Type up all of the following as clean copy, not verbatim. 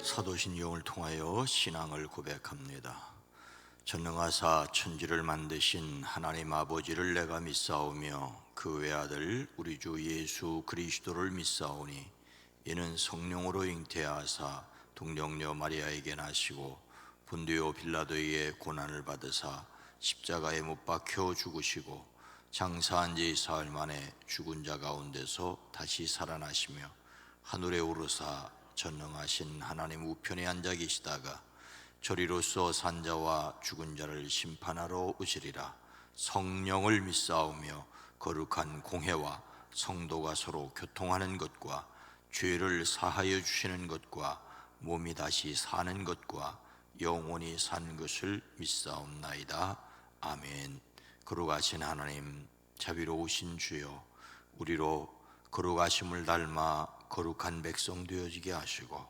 사도신경을 통하여 신앙을 고백합니다. 전능하사 천지를 만드신 하나님 아버지를 내가 믿사오며 그 외아들 우리 주 예수 그리스도를 믿사오니 이는 성령으로 잉태하사 동정녀 마리아에게 나시고 본디오 빌라도에게 고난을 받으사 십자가에 못 박혀 죽으시고 장사한 지 사흘 만에 죽은 자 가운데서 다시 살아나시며 하늘에 오르사 전능하신 하나님 우편에 앉아 계시다가 저리로서 산 자와 죽은 자를 심판하러 오시리라. 성령을 믿사오며 거룩한 공회와 성도가 서로 교통하는 것과 죄를 사하여 주시는 것과 몸이 다시 사는 것과 영원히 산 것을 믿사옵나이다. 아멘. 거룩하신 하나님, 자비로우신 주여, 우리로 거룩하심을 닮아 거룩한 백성 되어지게 하시고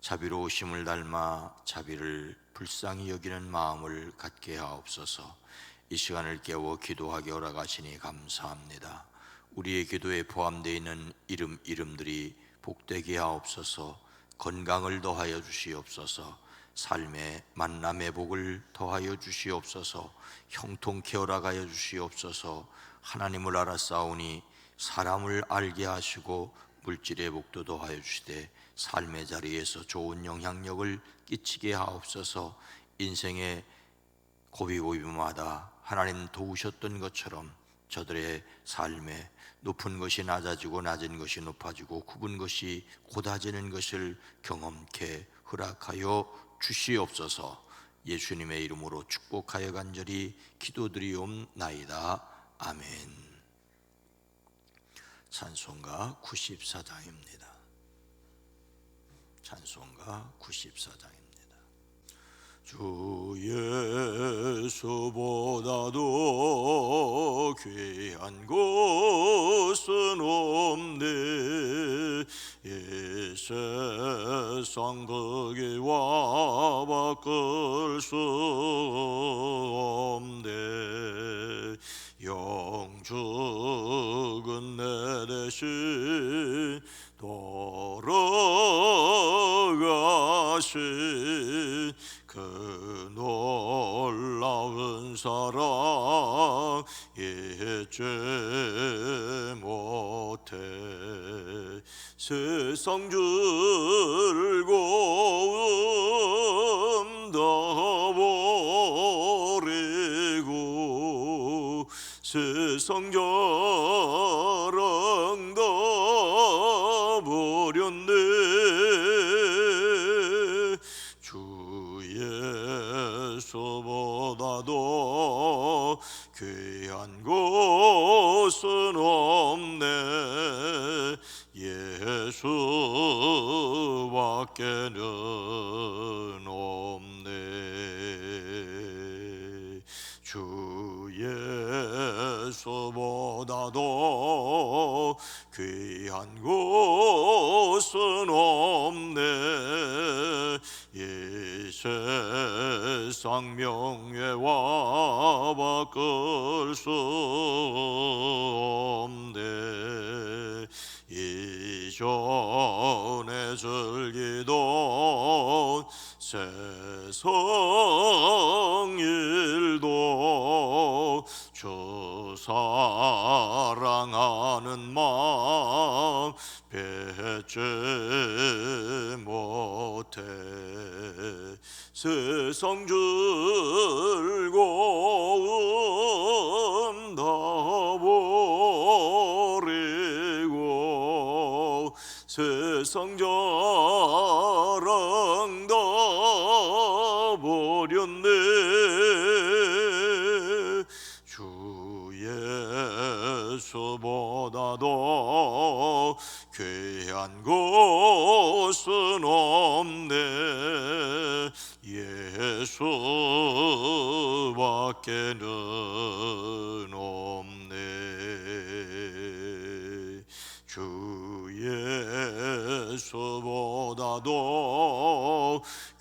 자비로우심을 닮아 자비를 불쌍히 여기는 마음을 갖게 하옵소서. 이 시간을 깨워 기도하게 허락하시니 감사합니다. 우리의 기도에 포함되어 있는 이름들이 복되게 하옵소서. 건강을 더하여 주시옵소서. 삶의 만남의 복을 더하여 주시옵소서. 형통케 허락하여 주시옵소서. 하나님을 알았사오니 사람을 알게 하시고 물질의 복도 더하여 주시되 삶의 자리에서 좋은 영향력을 끼치게 하옵소서. 인생의 고비고비마다 하나님 도우셨던 것처럼 저들의 삶에 높은 것이 낮아지고 낮은 것이 높아지고 굽은 것이 곧아지는 것을 경험케 허락하여 주시옵소서. 예수님의 이름으로 축복하여 간절히 기도드리옵나이다. 아멘. 찬송가 94장입니다. 찬송가 94장입니다. 주 예수보다도 귀한 곳은 없네. 이 세상 거기와 바꿀 수 없네. 영죽은 내 대신 돌아가신 그 놀라운 사랑 잊지 못해. 세상 즐거움 다 버리고 세상 자랑 다 버렸네. 주 예수보다도 귀한 곳은 없네. 예수밖에는 없네. 주 예수보다도 귀한 곳은 없네. 이 세상 명예와 바꿀 수 없네. 이전에 즐기던 세상 일도 주 사랑하는 마음 뱉지 못해. 세상 즐거움 다 버리고 세상 자랑 다 버렸네. 주 예수보다도 귀한 곳은 없네. 예수밖에는 없네. 주 예수보다도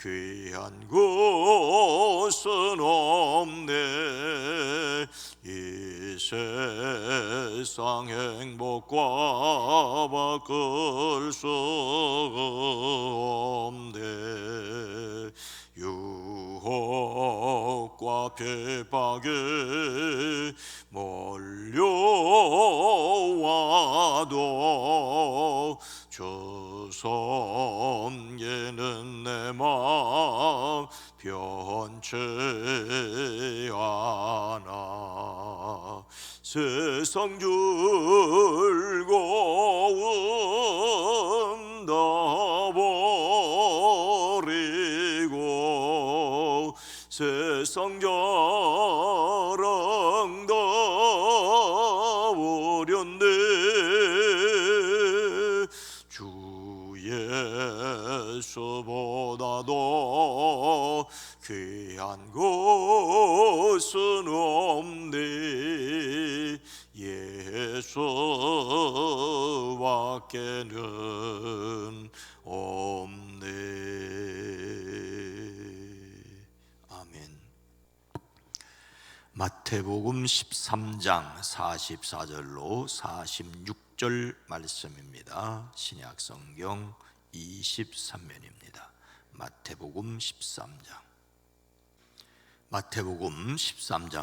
귀한 곳은 없네. 이 세상 행복과 바꿀 수 없네. 유혹과 핍박에 몰려와도 주 섬기는 내 마음 변치 않아. 세상 즐거움 다 버리고 세상 자랑 다 버렸네. 주 예수보다도 귀한 것은 없네. 예수밖에는 없네. 아멘. 마태복음 13장 44절로 46절 말씀입니다. 신약성경 23면입니다. 마태복음 13장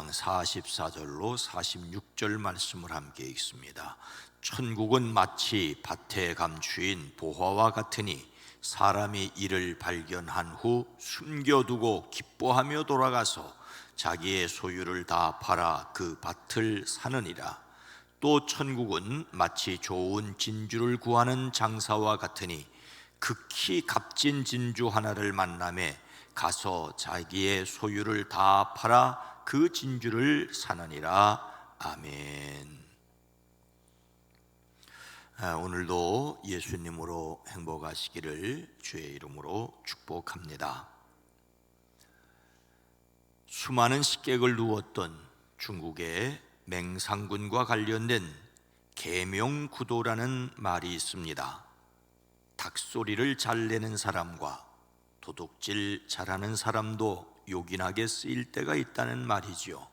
44절로 46절 말씀을 함께 읽습니다. 천국은 마치 밭에 감추인 보화와 같으니 사람이 이를 발견한 후 숨겨두고 기뻐하며 돌아가서 자기의 소유를 다 팔아 그 밭을 사느니라. 또 천국은 마치 좋은 진주를 구하는 장사와 같으니 극히 값진 진주 하나를 만나매 가서 자기의 소유를 다 팔아 그 진주를 사느니라. 아멘. 오늘도 예수님으로 행복하시기를 주의 이름으로 축복합니다. 수많은 식객을 누웠던 중국의 맹상군과 관련된 계명구도라는 말이 있습니다. 닭소리를 잘 내는 사람과 도둑질 잘하는 사람도 요긴하게 쓰일 때가 있다는 말이지요.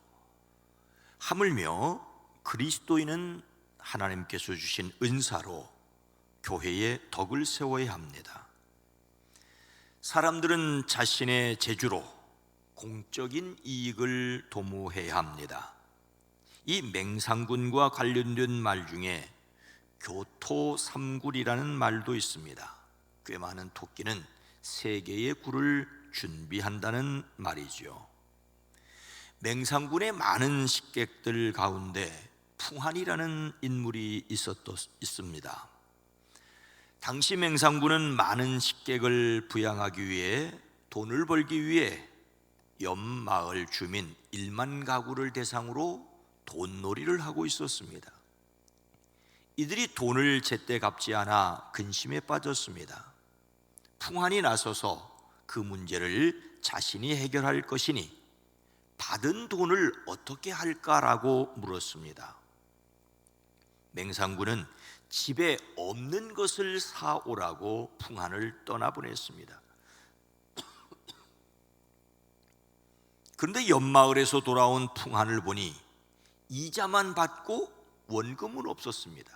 하물며 그리스도인은 하나님께서 주신 은사로 교회에 덕을 세워야 합니다. 사람들은 자신의 재주로 공적인 이익을 도모해야 합니다. 이 맹상군과 관련된 말 중에 교토삼굴이라는 말도 있습니다. 꽤 많은 토끼는 3개의 굴을 준비한다는 말이죠. 맹상군의 많은 식객들 가운데 풍한이라는 인물이 있습니다. 당시 맹상군은 많은 식객을 부양하기 위해 돈을 벌기 위해 옆 마을 주민 1만 가구를 대상으로 돈놀이를 하고 있었습니다. 이들이 돈을 제때 갚지 않아 근심에 빠졌습니다. 풍한이 나서서 그 문제를 자신이 해결할 것이니 받은 돈을 어떻게 할까라고 물었습니다. 맹상군은 집에 없는 것을 사오라고 풍한을 떠나보냈습니다. 그런데 옆마을에서 돌아온 풍한을 보니 이자만 받고 원금은 없었습니다.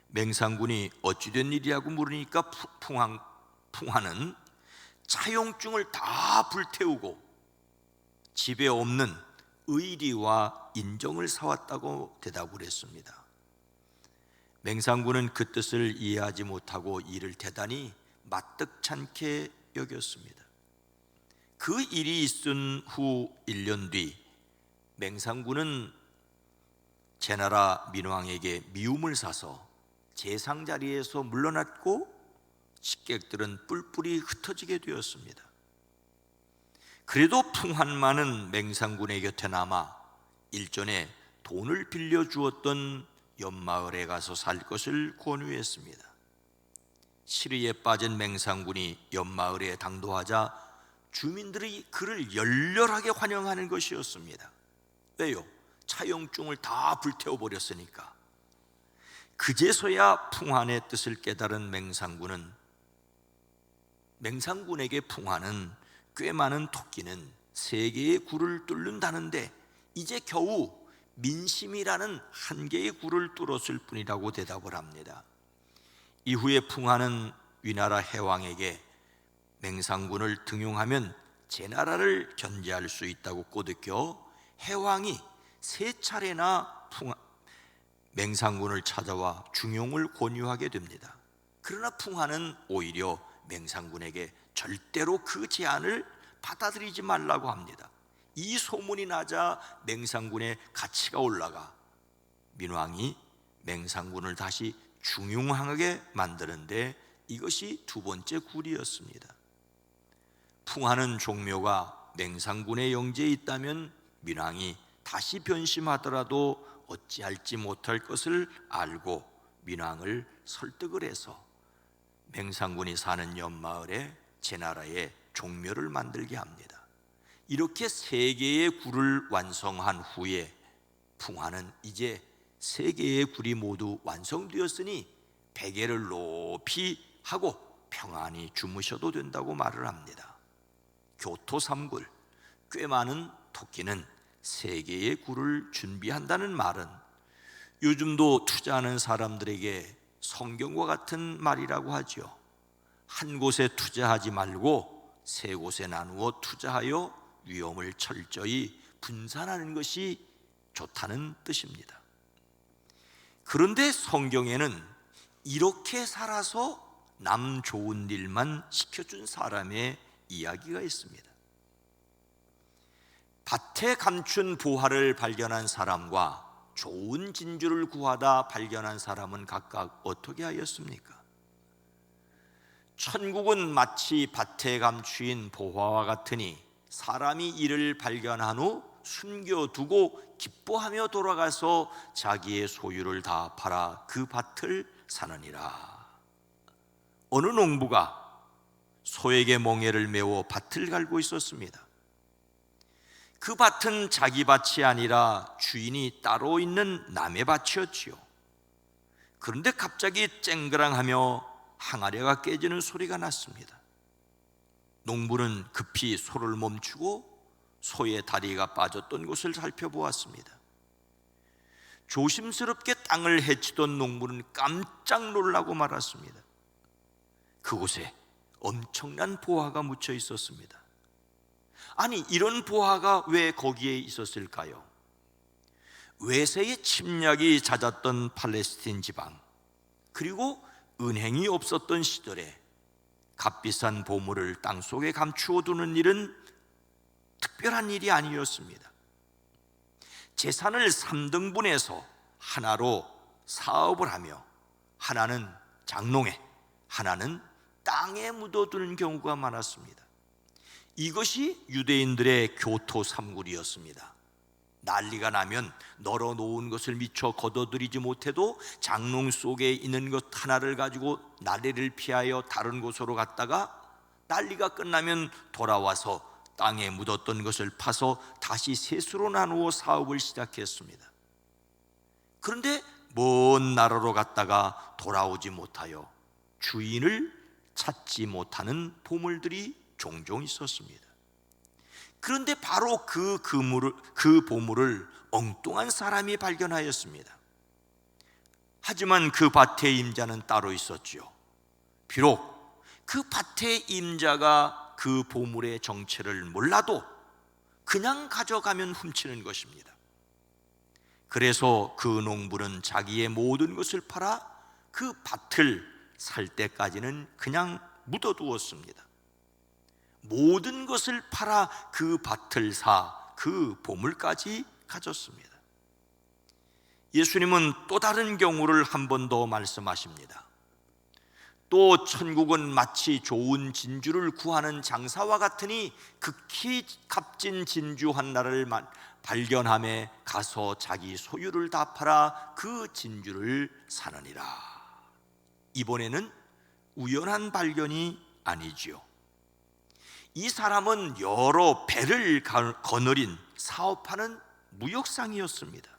맹상군이 어찌된 일이라고 물으니까 풍한은 차용증을 다 불태우고 집에 없는 의리와 인정을 사왔다고 대답을 했습니다. 맹상군은 그 뜻을 이해하지 못하고 이를 대단히 마뜩찮게 여겼습니다. 그 일이 있은 후 1년 뒤 맹상군은 제나라 민왕에게 미움을 사서 제상 자리에서 물러났고 식객들은 뿔뿔이 흩어지게 되었습니다. 그래도 풍한만은 맹상군의 곁에 남아 일전에 돈을 빌려주었던 옆마을에 가서 살 것을 권유했습니다. 시리에 빠진 맹상군이 옆마을에 당도하자 주민들이 그를 열렬하게 환영하는 것이었습니다. 왜요? 차용증을 다 불태워버렸으니까. 그제서야 풍한의 뜻을 깨달은 맹상군에게 풍한은 꽤 많은 토끼는 3개의 굴을 뚫는다는데 이제 겨우 민심이라는 한 개의 굴을 뚫었을 뿐이라고 대답을 합니다. 이후에 풍하는 위나라 해왕에게 맹상군을 등용하면 제 나라를 견제할 수 있다고 꼬드겨 해왕이 3차례나 맹상군을 찾아와 중용을 권유하게 됩니다. 그러나 풍하는 오히려 맹상군에게 절대로 그 제안을 받아들이지 말라고 합니다. 이 소문이 나자 맹상군의 가치가 올라가 민왕이 맹상군을 다시 중용하게 만드는데 이것이 2번째 굴이었습니다. 풍하는 종묘가 맹상군의 영지에 있다면 민왕이 다시 변심하더라도 어찌할지 못할 것을 알고 민왕을 설득을 해서 맹상군이 사는 옆마을에 제 나라에 종묘를 만들게 합니다. 이렇게 3개의 굴을 완성한 후에 풍하는 이제 3개의 굴이 모두 완성되었으니 베개를 높이 하고 평안히 주무셔도 된다고 말을 합니다. 교토 3굴, 꽤 많은 토끼는 3개의 굴을 준비한다는 말은 요즘도 투자하는 사람들에게 성경과 같은 말이라고 하죠. 한 곳에 투자하지 말고 3곳에 나누어 투자하여 위험을 철저히 분산하는 것이 좋다는 뜻입니다. 그런데 성경에는 이렇게 살아서 남 좋은 일만 시켜준 사람의 이야기가 있습니다. 밭에 감춘 보화를 발견한 사람과 좋은 진주를 구하다 발견한 사람은 각각 어떻게 하였습니까? 천국은 마치 밭에 감추인 보화와 같으니 사람이 이를 발견한 후 숨겨두고 기뻐하며 돌아가서 자기의 소유를 다 팔아 그 밭을 사느니라. 어느 농부가 소에게 멍에를 메워 밭을 갈고 있었습니다. 그 밭은 자기 밭이 아니라 주인이 따로 있는 남의 밭이었지요. 그런데 갑자기 쨍그랑하며 항아리가 깨지는 소리가 났습니다. 농부는 급히 소를 멈추고 소의 다리가 빠졌던 곳을 살펴보았습니다. 조심스럽게 땅을 헤치던 농부는 깜짝 놀라고 말았습니다. 그곳에 엄청난 보화가 묻혀 있었습니다. 아니, 이런 보화가 왜 거기에 있었을까요? 외세의 침략이 잦았던 팔레스틴 지방, 그리고 은행이 없었던 시절에 값비싼 보물을 땅속에 감추어 두는 일은 특별한 일이 아니었습니다. 재산을 3등분해서 하나로 사업을 하며 하나는 장롱에, 하나는 땅에 묻어두는 경우가 많았습니다. 이것이 유대인들의 교토 3굴이었습니다. 난리가 나면 널어놓은 것을 미처 걷어들이지 못해도 장롱 속에 있는 것 하나를 가지고 난리를 피하여 다른 곳으로 갔다가 난리가 끝나면 돌아와서 땅에 묻었던 것을 파서 다시 셋으로 나누어 사업을 시작했습니다. 그런데 먼 나라로 갔다가 돌아오지 못하여 주인을 찾지 못하는 보물들이 종종 있었습니다. 그런데 바로 그 보물을 엉뚱한 사람이 발견하였습니다. 하지만 그 밭의 임자는 따로 있었지요. 비록 그 밭의 임자가 그 보물의 정체를 몰라도 그냥 가져가면 훔치는 것입니다. 그래서 그 농부는 자기의 모든 것을 팔아 그 밭을 살 때까지는 그냥 묻어두었습니다. 모든 것을 팔아 그 밭을 사 그 보물까지 가졌습니다. 예수님은 또 다른 경우를 한 번 더 말씀하십니다. 또 천국은 마치 좋은 진주를 구하는 장사와 같으니 극히 값진 진주 하나를 발견함에 가서 자기 소유를 다 팔아 그 진주를 사느니라. 이번에는 우연한 발견이 아니지요. 이 사람은 여러 배를 거느린 사업하는 무역상이었습니다.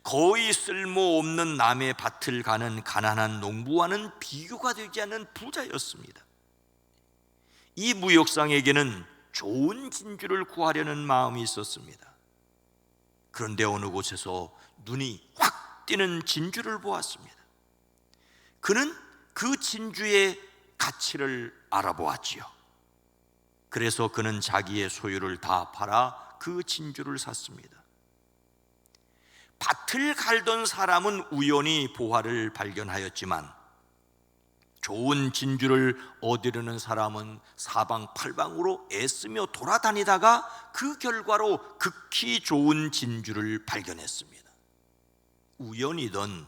거의 쓸모없는 남의 밭을 가는 가난한 농부와는 비교가 되지 않는 부자였습니다. 이 무역상에게는 좋은 진주를 구하려는 마음이 있었습니다. 그런데 어느 곳에서 눈이 확 띄는 진주를 보았습니다. 그는 그 진주의 가치를 알아보았지요. 그래서 그는 자기의 소유를 다 팔아 그 진주를 샀습니다. 밭을 갈던 사람은 우연히 보화를 발견하였지만 좋은 진주를 얻으려는 사람은 사방팔방으로 애쓰며 돌아다니다가 그 결과로 극히 좋은 진주를 발견했습니다. 우연이든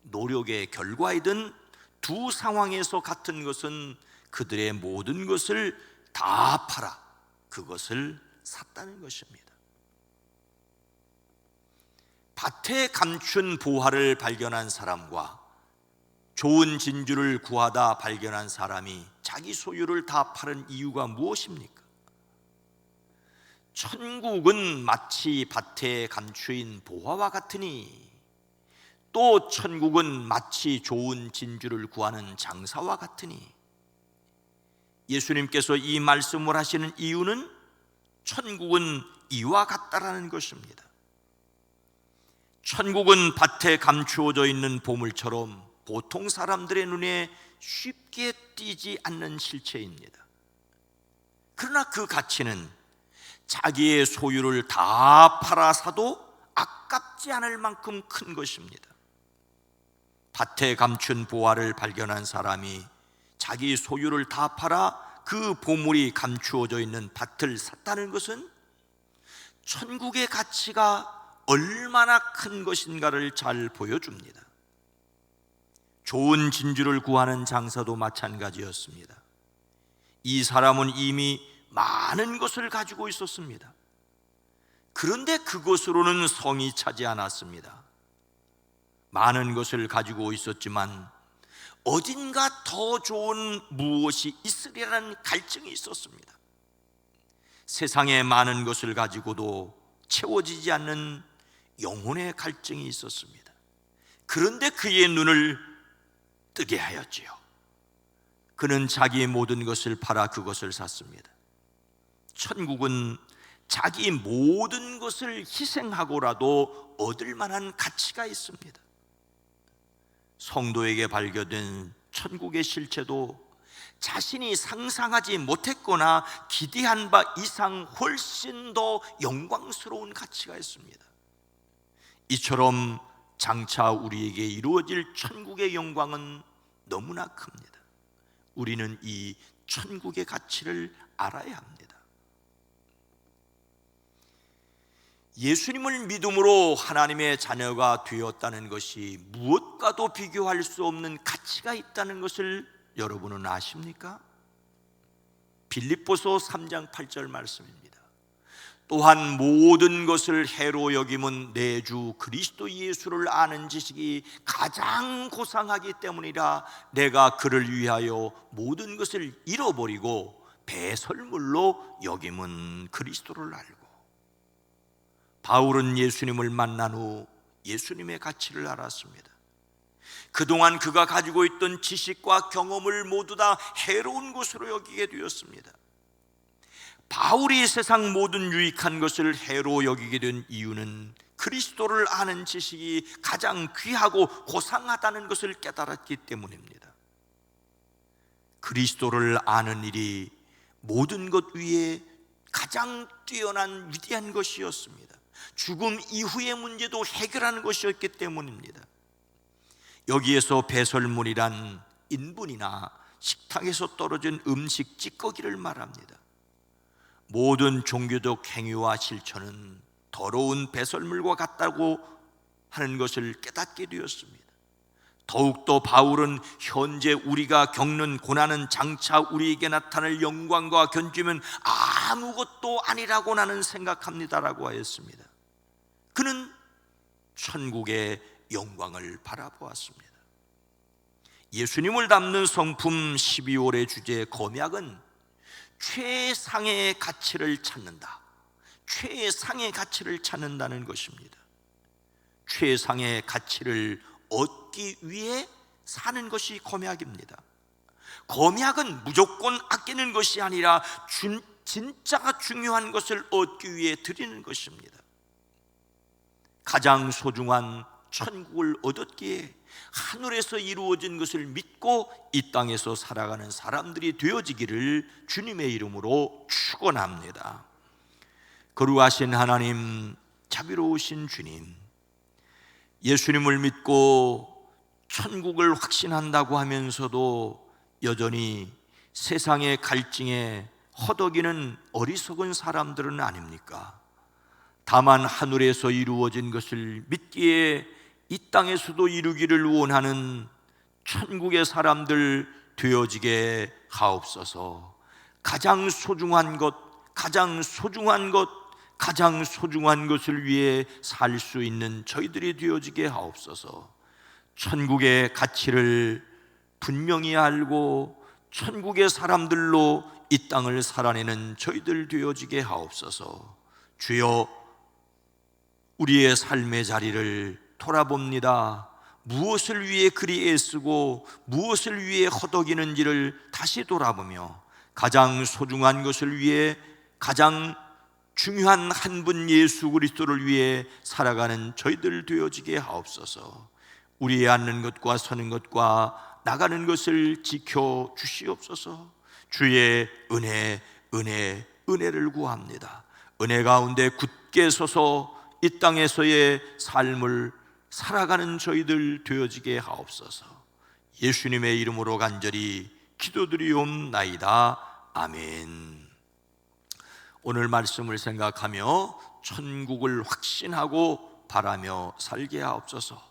노력의 결과이든 두 상황에서 같은 것은 그들의 모든 것을 다 팔아 그것을 샀다는 것입니다. 밭에 감춘 보화를 발견한 사람과 좋은 진주를 구하다 발견한 사람이 자기 소유를 다 파는 이유가 무엇입니까? 천국은 마치 밭에 감추인 보화와 같으니, 또 천국은 마치 좋은 진주를 구하는 장사와 같으니, 예수님께서 이 말씀을 하시는 이유는 천국은 이와 같다라는 것입니다. 천국은 밭에 감추어져 있는 보물처럼 보통 사람들의 눈에 쉽게 띄지 않는 실체입니다. 그러나 그 가치는 자기의 소유를 다 팔아 사도 아깝지 않을 만큼 큰 것입니다. 밭에 감춘 보화를 발견한 사람이 자기 소유를 다 팔아 그 보물이 감추어져 있는 밭을 샀다는 것은 천국의 가치가 얼마나 큰 것인가를 잘 보여줍니다. 좋은 진주를 구하는 장사도 마찬가지였습니다. 이 사람은 이미 많은 것을 가지고 있었습니다. 그런데 그것으로는 성이 차지 않았습니다. 많은 것을 가지고 있었지만 어딘가 더 좋은 무엇이 있으리라는 갈증이 있었습니다. 세상에 많은 것을 가지고도 채워지지 않는 영혼의 갈증이 있었습니다. 그런데 그의 눈을 뜨게 하였지요. 그는 자기의 모든 것을 팔아 그것을 샀습니다. 천국은 자기 모든 것을 희생하고라도 얻을 만한 가치가 있습니다. 성도에게 발견된 천국의 실체도 자신이 상상하지 못했거나 기대한 바 이상 훨씬 더 영광스러운 가치가 있습니다. 이처럼 장차 우리에게 이루어질 천국의 영광은 너무나 큽니다. 우리는 이 천국의 가치를 알아야 합니다. 예수님을 믿음으로 하나님의 자녀가 되었다는 것이 무엇과도 비교할 수 없는 가치가 있다는 것을 여러분은 아십니까? 빌립보서 3장 8절 말씀입니다. 또한 모든 것을 해로 여김은 내 주 그리스도 예수를 아는 지식이 가장 고상하기 때문이라. 내가 그를 위하여 모든 것을 잃어버리고 배설물로 여김은 그리스도를 알고. 바울은 예수님을 만난 후 예수님의 가치를 알았습니다. 그동안 그가 가지고 있던 지식과 경험을 모두 다 해로운 것으로 여기게 되었습니다. 바울이 세상 모든 유익한 것을 해로 여기게 된 이유는 그리스도를 아는 지식이 가장 귀하고 고상하다는 것을 깨달았기 때문입니다. 그리스도를 아는 일이 모든 것 위에 가장 뛰어난 위대한 것이었습니다. 죽음 이후의 문제도 해결하는 것이었기 때문입니다. 여기에서 배설물이란 인분이나 식탁에서 떨어진 음식 찌꺼기를 말합니다. 모든 종교적 행위와 실천은 더러운 배설물과 같다고 하는 것을 깨닫게 되었습니다. 더욱더 바울은 현재 우리가 겪는 고난은 장차 우리에게 나타날 영광과 견주면 아무것도 아니라고 나는 생각합니다라고 하였습니다. 그는 천국의 영광을 바라보았습니다. 예수님을 담는 성품 12월의 주제 검약은 최상의 가치를 찾는다, 최상의 가치를 찾는다는 것입니다. 최상의 가치를 얻기 위해 사는 것이 검약입니다. 검약은 무조건 아끼는 것이 아니라 진짜가 중요한 것을 얻기 위해 드리는 것입니다. 가장 소중한 천국을 얻었기에 하늘에서 이루어진 것을 믿고 이 땅에서 살아가는 사람들이 되어지기를 주님의 이름으로 축원합니다. 거룩하신 하나님, 자비로우신 주님, 예수님을 믿고 천국을 확신한다고 하면서도 여전히 세상의 갈증에 허덕이는 어리석은 사람들은 아닙니까? 다만 하늘에서 이루어진 것을 믿기에 이 땅에서도 이루기를 원하는 천국의 사람들 되어지게 하옵소서. 가장 소중한 것, 가장 소중한 것, 가장 소중한 것을 위해 살 수 있는 저희들이 되어지게 하옵소서. 천국의 가치를 분명히 알고 천국의 사람들로 이 땅을 살아내는 저희들 되어지게 하옵소서. 주여, 우리의 삶의 자리를 돌아봅니다. 무엇을 위해 그리 애쓰고 무엇을 위해 허덕이는지를 다시 돌아보며 가장 소중한 것을 위해, 가장 중요한 한 분 예수 그리스도를 위해 살아가는 저희들 되어지게 하옵소서. 우리의 앉는 것과 서는 것과 나가는 것을 지켜 주시옵소서. 주의 은혜를 구합니다. 은혜 가운데 굳게 서서 이 땅에서의 삶을 살아가는 저희들 되어지게 하옵소서. 예수님의 이름으로 간절히 기도드리옵나이다. 아멘. 오늘 말씀을 생각하며 천국을 확신하고 바라며 살게 하옵소서.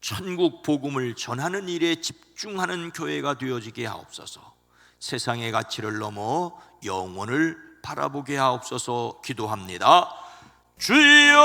천국 복음을 전하는 일에 집중하는 교회가 되어지게 하옵소서. 세상의 가치를 넘어 영혼을 바라보게 하옵소서. 기도합니다. 주여,